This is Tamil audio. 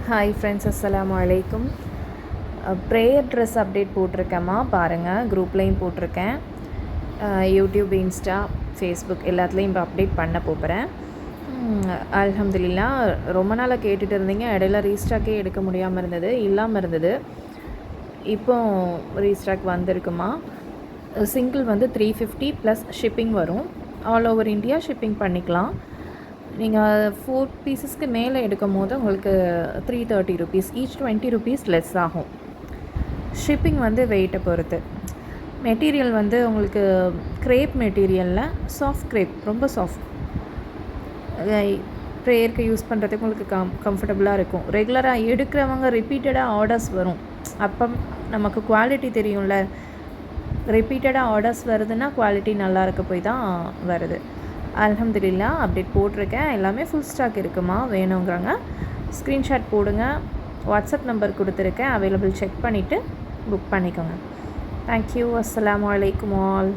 ஹாய் ஃப்ரெண்ட்ஸ், அஸ்ஸலாமு அலைக்கும். ப்ரேயர் ட்ரெஸ் அப்டேட் போட்டிருக்கேம்மா, பாருங்கள். குரூப்லேயும் போட்டிருக்கேன். யூடியூப், இன்ஸ்டா, ஃபேஸ்புக் எல்லாத்துலேயும் இப்போ அப்டேட் பண்ண போகிறேன். அல்ஹம்துலில்லாஹ். ரொம்ப நாளாக கேட்டுட்டு இருந்தீங்க. இடையில ரீஸ்டாக்கே எடுக்க முடியாமல் இருந்தது, இல்லாமல் இருந்தது. இப்போ ரீஸ்டாக் வந்திருக்குமா. சிங்கிள் வந்து 350 ப்ளஸ் ஷிப்பிங் வரும். ஆல் ஓவர் இந்தியா ஷிப்பிங் பண்ணிக்கலாம். நீங்கள் 4 பீசஸ்க்கு மேலே எடுக்கும் போது உங்களுக்கு 330 ருபீஸ், ஈச் 20 ருபீஸ் லெஸ் ஆகும். ஷிப்பிங் வந்து வெயிட்டை பொறுத்து. மெட்டீரியல் வந்து உங்களுக்கு க்ரேப் மெட்டீரியலில் சாஃப்ட் க்ரேப், ரொம்ப சாஃப்ட். ப்ரேயருக்கு யூஸ் பண்ணுறதுக்கு உங்களுக்கு கம்ஃபர்டபுளாக இருக்கும். ரெகுலராக எடுக்கிறவங்க ரிப்பீட்டடாக ஆர்டர்ஸ் வரும். அப்போ நமக்கு குவாலிட்டி தெரியும்ல. ரிப்பீட்டடாக ஆர்டர்ஸ் வருதுன்னா குவாலிட்டி நல்லா இருக்க போய் தான் வருது. அல்ஹம்துலில்லாஹ் அப்டேட் போட்டிருக்கேன். எல்லாமே ஃபுல் ஸ்டாக் இருக்குமா. வேணுங்கிறவங்க ஸ்க்ரீன்ஷாட் போடுங்க. வாட்ஸ்அப் நம்பர் கொடுத்துருக்கேன், அவைலபிள் செக் பண்ணிவிட்டு புக் பண்ணிக்கோங்க. தேங்க்யூ. அஸ்ஸலாமு அலைக்கும் ஆல்.